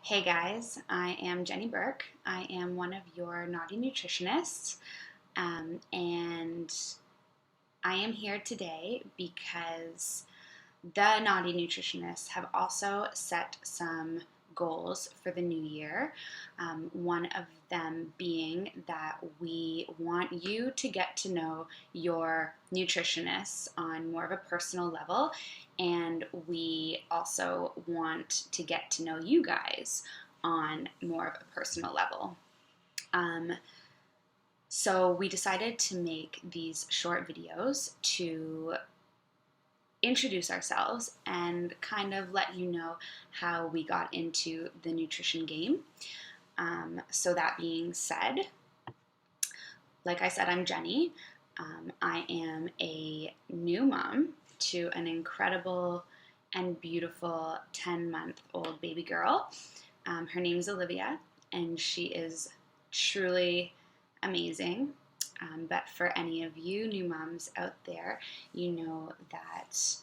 Hey guys, I am Jenni Bourque. I am one of your naughty nutritionists, and I am here today because the naughty nutritionists have also set some goals for the new year. One of them being that we want you to get to know your nutritionists on more of a personal level, and we also want to get to know you guys on more of a personal level. Um, so we decided to make these short videos to introduce ourselves and kind of let you know how we got into the nutrition game. So that being said, like I said, I'm Jenni. I am a new mom to an incredible and beautiful 10-month-old baby girl. Her name's Olivia, and she is truly amazing. But for any of you new moms out there, you know that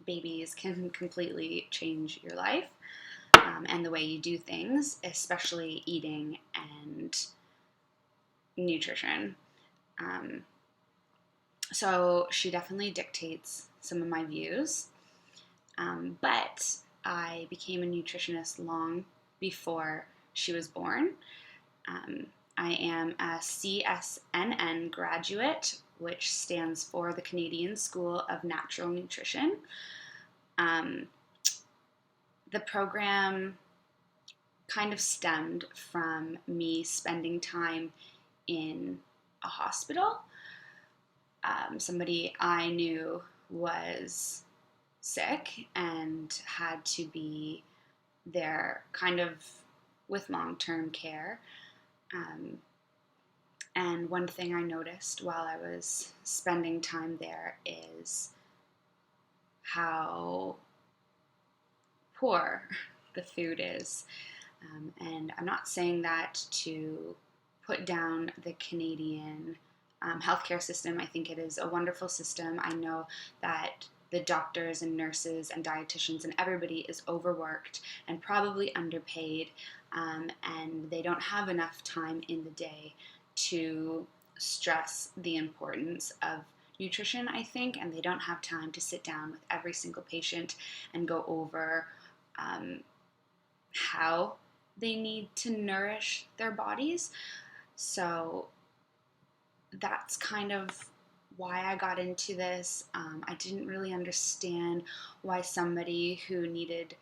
babies can completely change your life and the way you do things, especially eating and nutrition. So she definitely dictates some of my views, but I became a nutritionist long before she was born. I am a CSNN graduate, which stands for the Canadian School of Natural Nutrition. The program kind of stemmed from me spending time in a hospital. Somebody I knew was sick and had to be there kind of with long-term care. And one thing I noticed while I was spending time there is how poor the food is. And I'm not saying that to put down the Canadian healthcare system. I think it is a wonderful system. I know that the doctors and nurses and dietitians and everybody is overworked and probably underpaid, and they don't have enough time in the day to stress the importance of nutrition, I think, and they don't have time to sit down with every single patient and go over how they need to nourish their bodies. So that's kind of why I got into this. I didn't really understand why somebody who needed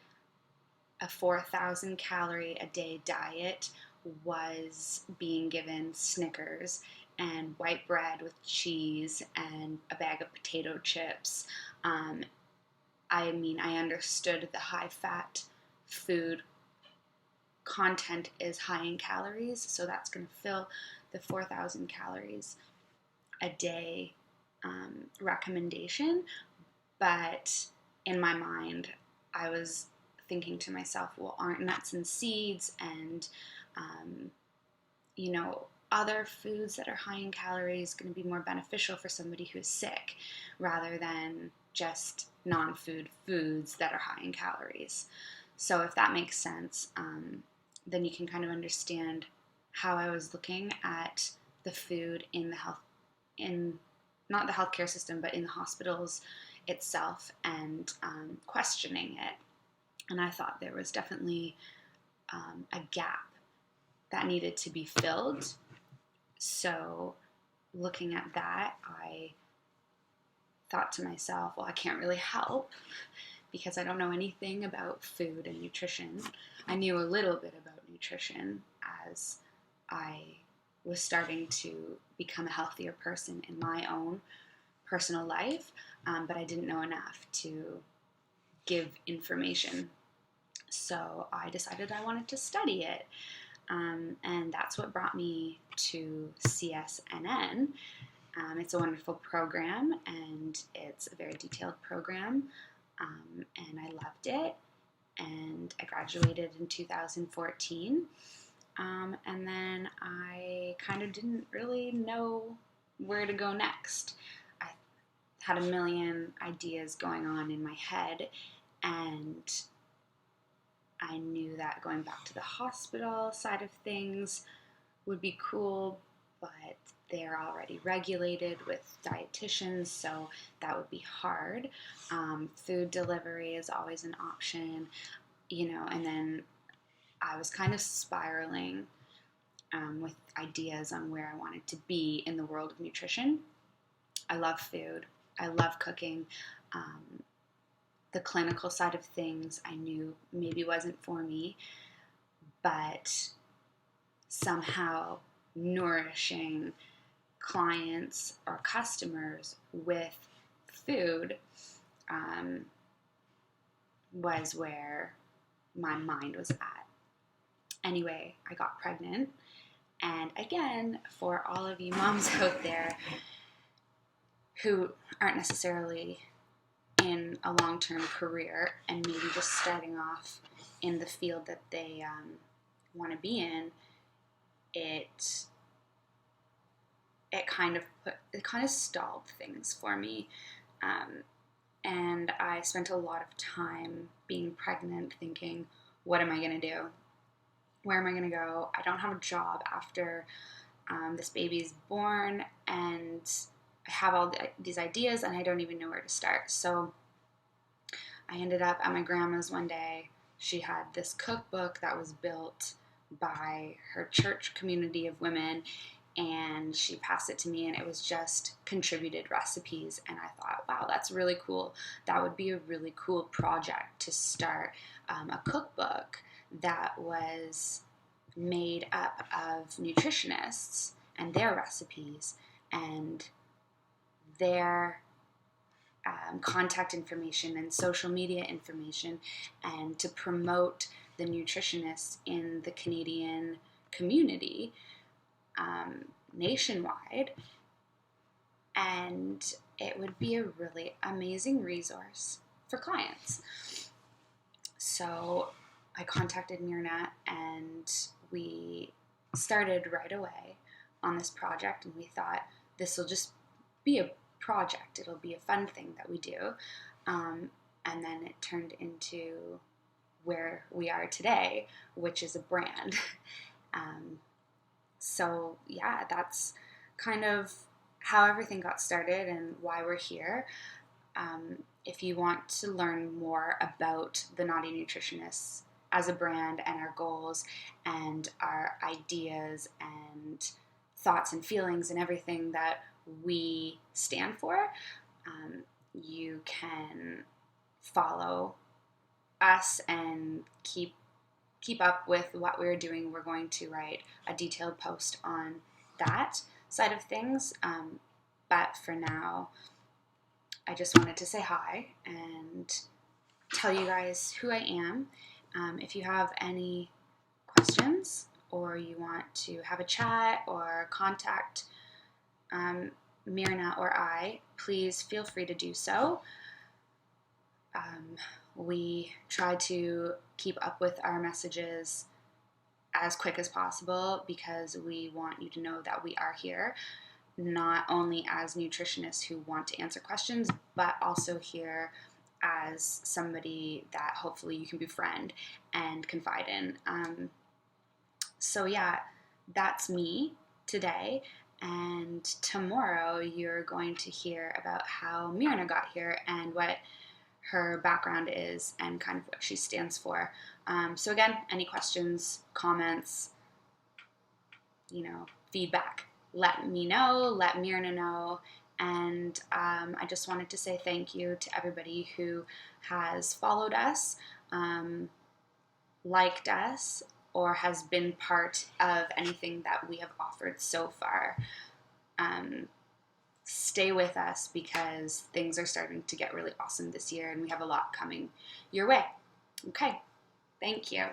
a 4,000 calorie a day diet was being given Snickers and white bread with cheese and a bag of potato chips. I mean, I understood the high fat food content is high in calories, so that's going to fill the 4,000 calories a day recommendation. But in my mind, I was thinking to myself, well, aren't nuts and seeds and other foods that are high in calories going to be more beneficial for somebody who's sick rather than just non-food foods that are high in calories? So if that makes sense, then you can kind of understand how I was looking at the food in not the healthcare system, but in the hospitals itself, and questioning it. And I thought there was definitely a gap that needed to be filled. So looking at that, I thought to myself, well, I can't really help because I don't know anything about food and nutrition. I knew a little bit about nutrition as I was starting to become a healthier person in my own personal life, but I didn't know enough to give information. So I decided I wanted to study it, and that's what brought me to CSNN. It's a wonderful program, and it's a very detailed program, and I loved it, and I graduated in 2014, and then I kind of didn't really know where to go next. I had a million ideas going on in my head, and I knew that going back to the hospital side of things would be cool, but they're already regulated with dietitians, so that would be hard. Food delivery is always an option, and then I was kind of spiraling with ideas on where I wanted to be in the world of nutrition. I love food. I love cooking. The clinical side of things I knew maybe wasn't for me, but somehow nourishing clients or customers with food was where my mind was at. Anyway, I got pregnant. And again, for all of you moms out there who aren't necessarily in a long-term career and maybe just starting off in the field that they want to be in, it kind of stalled things for me, and I spent a lot of time being pregnant thinking, what am I going to do? Where am I going to go? I don't have a job after this baby is born, and I have all these ideas and I don't even know where to start. So I ended up at my grandma's one day. She had this cookbook that was built by her church community of women, and she passed it to me, and it was just contributed recipes. And I thought, wow, that's really cool. That would be a really cool project to start a cookbook that was made up of nutritionists and their recipes and their contact information and social media information, and to promote the nutritionists in the Canadian community nationwide. And it would be a really amazing resource for clients. So I contacted Myrna, and we started right away on this project, and we thought this will just be a project. It'll be a fun thing that we do. And then it turned into where we are today, which is a brand. So yeah, that's kind of how everything got started and why we're here. If you want to learn more about the Naughty Nutritionists as a brand and our goals and our ideas and thoughts and feelings and everything that we stand for, you can follow us and keep up with what we're doing. We're going to write a detailed post on that side of things. But for now, I just wanted to say hi and tell you guys who I am. If you have any questions or you want to have a chat or contact Myrna or I, please feel free to do so. We try to keep up with our messages as quick as possible because we want you to know that we are here, not only as nutritionists who want to answer questions, but also here as somebody that hopefully you can befriend and confide in. So yeah, that's me today. And tomorrow you're going to hear about how Myrna got here and what her background is and kind of what she stands for. So again, any questions, comments, feedback, let me know, let Myrna know. And I just wanted to say thank you to everybody who has followed us, liked us, or has been part of anything that we have offered so far. Stay with us because things are starting to get really awesome this year and we have a lot coming your way. Okay, thank you.